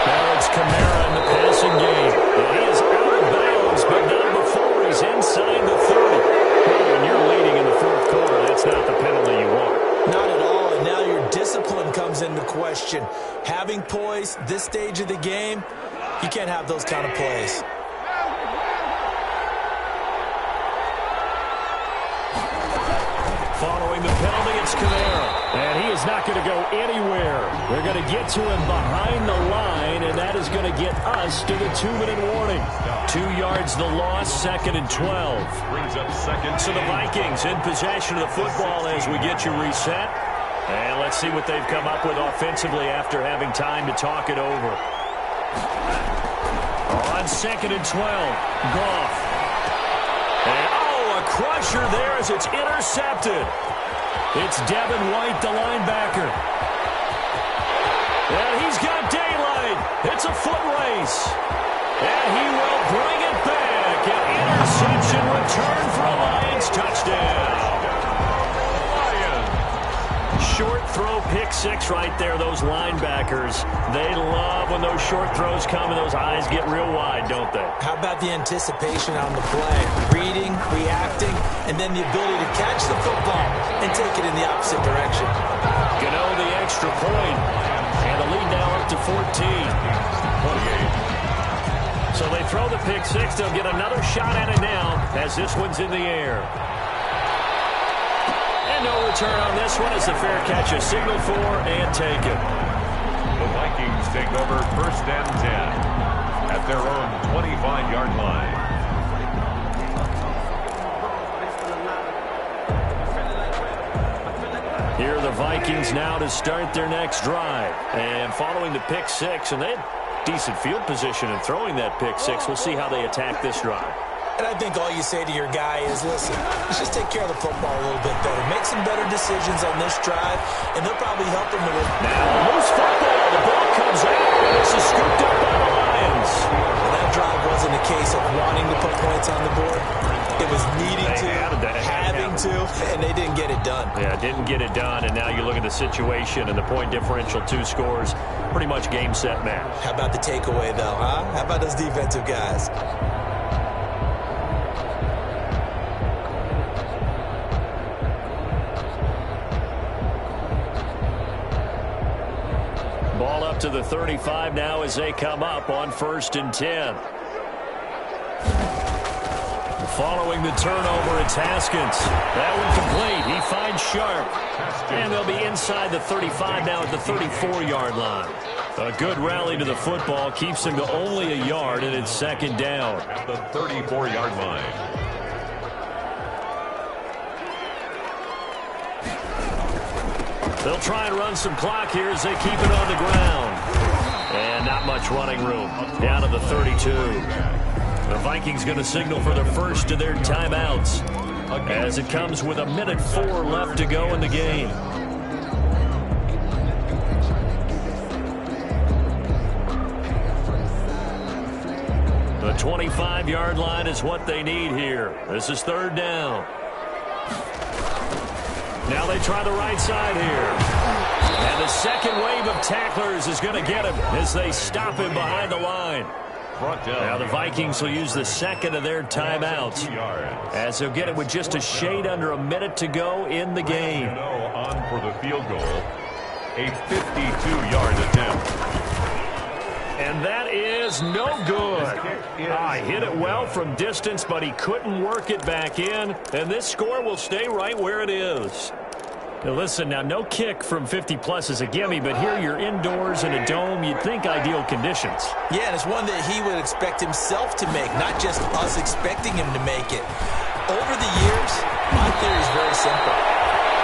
Now it's Kamara in the passing game. And he is out of bounds, but not before he's inside the 30. When you're leading in the 4th quarter, that's not the penalty you want. Not at all, and now your discipline comes into question. Having poise this stage of the game, you can't have those kind of plays. Following the penalty, it's Kamara. And he is not going to go anywhere. They're going to get to him behind the line, and that is going to get us to the 2-minute warning. 2 yards the loss, 2nd and 12. brings up 2nd. So the Vikings in possession of the football as we get you reset. And let's see what they've come up with offensively after having time to talk it over. On 2nd and 12, Goff. And, a crusher there as it's intercepted. It's Devin White, the linebacker. And he's got daylight. It's a foot race. And he will bring it back. An interception return for a Lions touchdown. Short throw, pick 6 right there. Those linebackers, they love when those short throws come and those eyes get real wide, don't they? How about the anticipation on the play? Reading, reacting, and then the ability to catch the football and take it in the opposite direction. Gano the extra point, and the lead now up to 14. 28. So they throw the pick 6. They'll get another shot at it now as this one's in the air. No return on this one as the fair catch is signaled for and taken. The Vikings take over 1st and 10 at their own 25-yard line. Here are the Vikings now to start their next drive. And following the pick 6, and they had decent field position in throwing that pick 6. We'll see how they attack this drive. And I think all you say to your guy is, listen, let's just take care of the football a little bit better. Make some better decisions on this drive, and they'll probably help him with it. Now, loose football. The ball comes out, and this is scooped up by the Lions. And that drive wasn't a case of wanting to put points on the board. It was needing to, having to, and they didn't get it done. Yeah, didn't get it done, and now you look at the situation and the point differential, 2 scores, pretty much game, set, match. How about the takeaway, though, huh? How about those defensive guys? Ball up to the 35 now as they come up on 1st and 10. Following the turnover, it's Haskins. That one complete. He finds Sharp. And they'll be inside the 35 now at the 34-yard line. A good rally to the football keeps them to only a yard, and it's second down. At the 34-yard line. They'll try and run some clock here as they keep it on the ground. And not much running room. Down to the 32. The Vikings going to signal for the first of their timeouts as it comes with 1:04 left to go in the game. The 25-yard line is what they need here. This is third down. Now they try the right side here. And the second wave of tacklers is going to get him as they stop him behind the line. Now the Vikings will use the second of their timeouts as they'll get it with just a shade under a minute to go in the game. On for the field goal, a 52-yard attempt. And that is no good. He hit it well from distance, but he couldn't work it back in. And this score will stay right where it is. Now listen, now no kick from 50-plus is a gimme, but here you're indoors in a dome. You'd think ideal conditions. Yeah, and it's one that he would expect himself to make, not just us expecting him to make it. Over the years, my theory is very simple.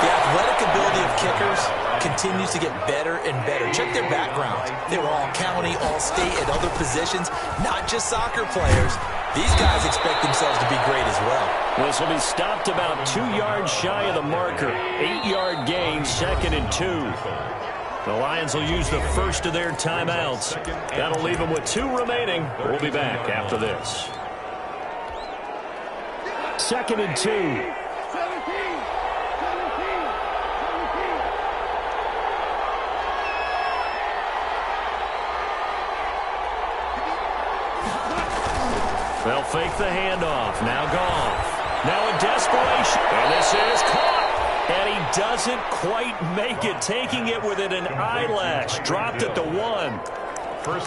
The athletic ability of kickers continues to get better and better. Check their backgrounds. They were all county, all state, at other positions, not just soccer players. These guys expect themselves to be great as well. This will be stopped about 2 yards shy of the marker. 8-yard gain, second and 2. The Lions will use the first of their timeouts. That'll leave them with 2 remaining. We'll be back after this. Second and 2. They'll fake the handoff. Now Goff. Now in desperation. And this is caught. And he doesn't quite make it. Taking it within an eyelash. Dropped at the 1.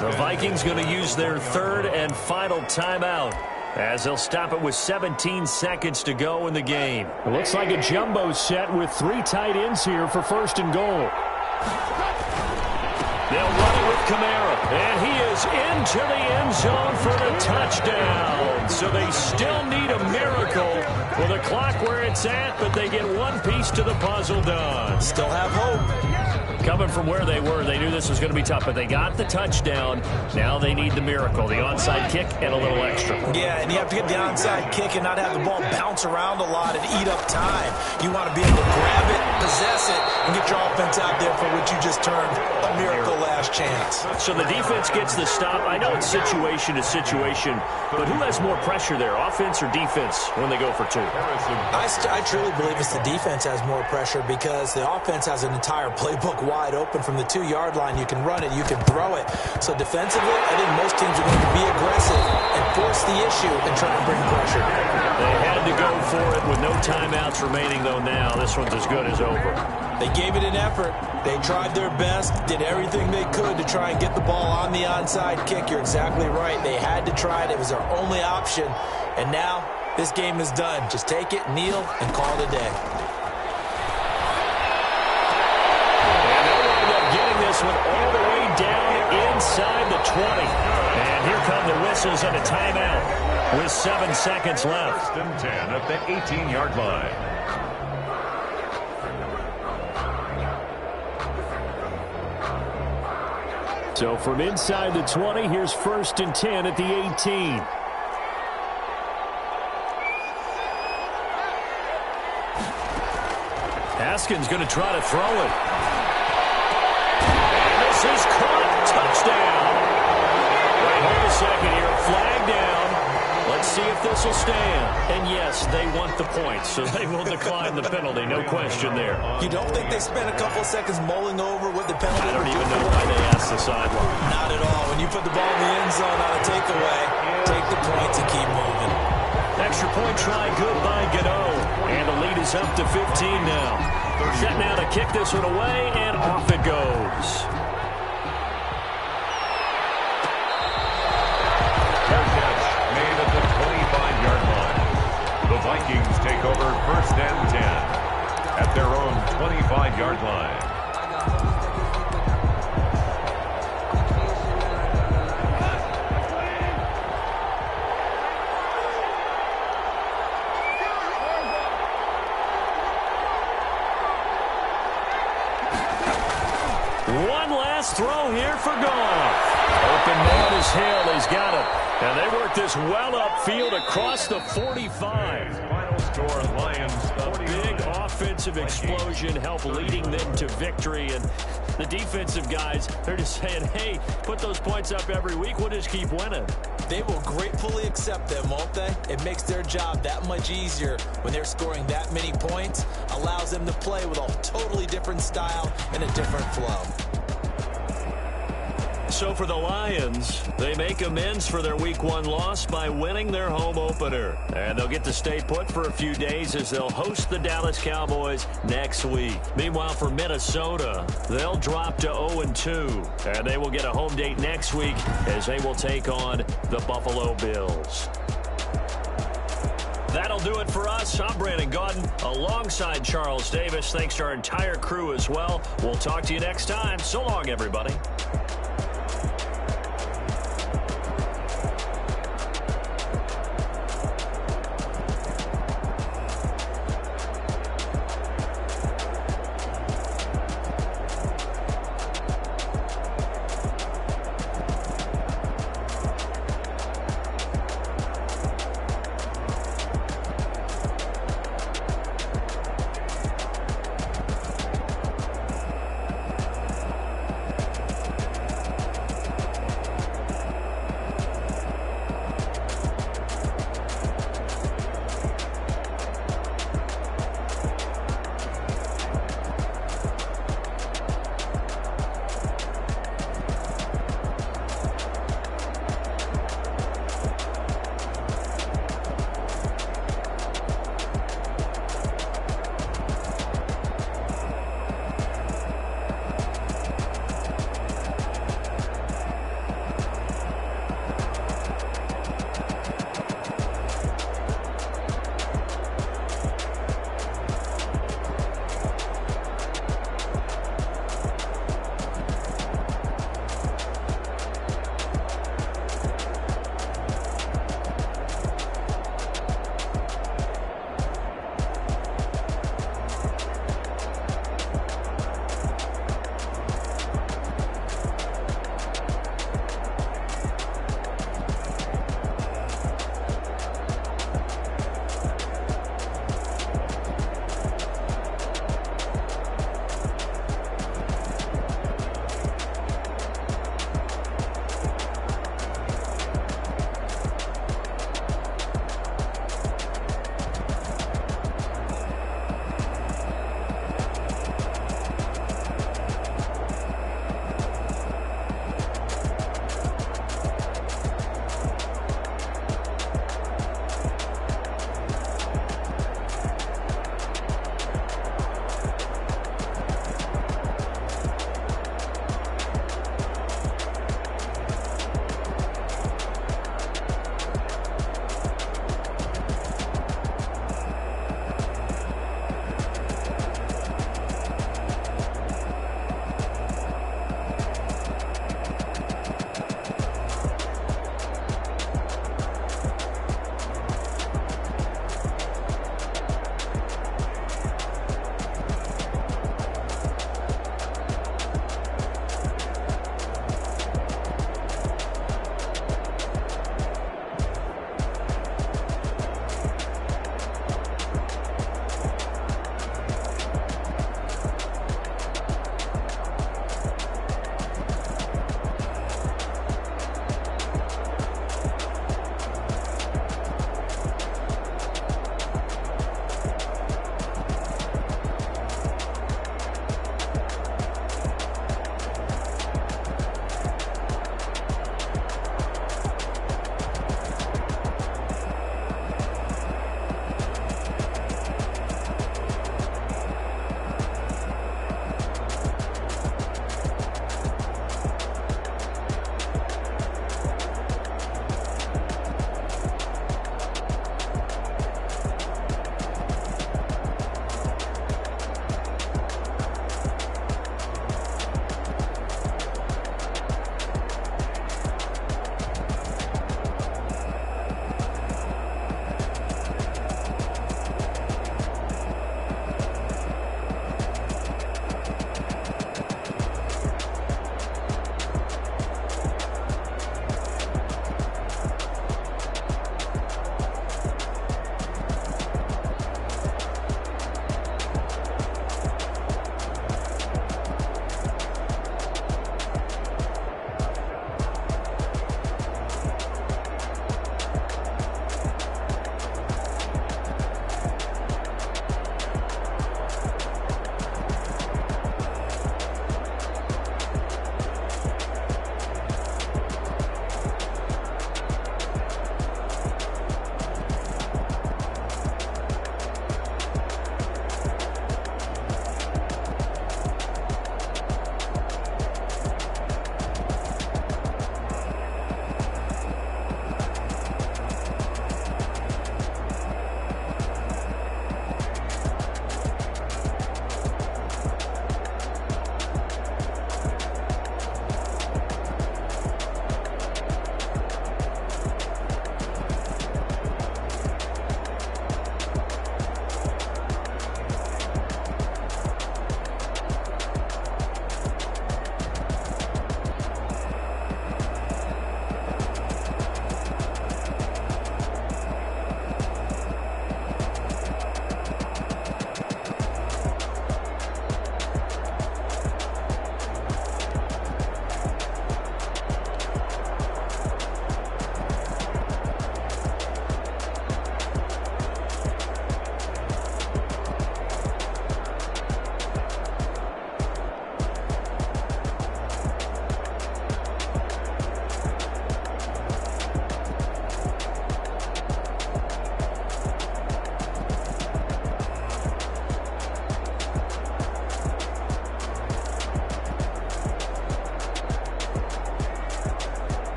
The Vikings going to use their third and final timeout as they'll stop it with 17 seconds to go in the game. It looks like a jumbo set with 3 tight ends here for first and goal. They'll run it with Kamara, and he is into the end zone for the touchdown. So they still need a miracle with a clock where it's at, but they get one piece to the puzzle done. Still have hope. Coming from where they were, they knew this was going to be tough, but they got the touchdown. Now they need the miracle, the onside kick and a little extra. Yeah, and you have to get the onside kick and not have the ball bounce around a lot and eat up time. You want to be able to grab it, possess it, and get your offense out there for what you just termed a miracle last chance. So the defense gets the stop. I know it's situation to situation, but who has more pressure there, offense or defense, when they go for 2? I truly believe it's the defense has more pressure because the offense has an entire playbook wide open from the 2-yard line. You can run it, you can throw it. So defensively, I think most teams are going to be aggressive and force the issue and try to bring pressure. They had to go for it with no timeouts remaining, though. Now this one's as good as over. They gave it an effort. They tried their best, did everything they could to try and get the ball on the onside kick. You're exactly right. They had to try it. It was their only option. And now this game is done. Just take it, kneel, and call it a day. This one all the way down inside the 20. And here come the whistles and a timeout with 7 seconds left. First and 10 at the 18-yard line. So from inside the 20, here's first and 10 at the 18. Haskins going to try to throw it. Is caught. Touchdown. Wait, hold a second here. Flag down. Let's see if this will stand. And yes, they want the points, so they will decline the penalty. No question there. You don't think they spent a couple of seconds mulling over what the penalty I don't even know why they asked the sideline. Not at all. When you put the ball in the end zone on a takeaway, take the points and keep moving. Extra point try good by Gano. And the lead is up to 15 now. Set now to kick this one away, and off it goes. take over 1st and 10 at their own 25-yard line. One last throw here for Goff. Open man is Hill. He's got it. And they work this well upfield across the 45. Final score, Lions. A big offensive explosion helped leading them to victory. And the defensive guys, they're just saying, hey, put those points up every week. We'll just keep winning. They will gratefully accept them, won't they? It makes their job that much easier when they're scoring that many points. Allows them to play with a totally different style and a different flow. So for the Lions, they make amends for their Week 1 loss by winning their home opener. And they'll get to stay put for a few days as they'll host the Dallas Cowboys next week. Meanwhile, for Minnesota, they'll drop to 0-2. And they will get a home date next week as they will take on the Buffalo Bills. That'll do it for us. I'm Brandon Gaudin alongside Charles Davis. Thanks to our entire crew as well. We'll talk to you next time. So long, everybody.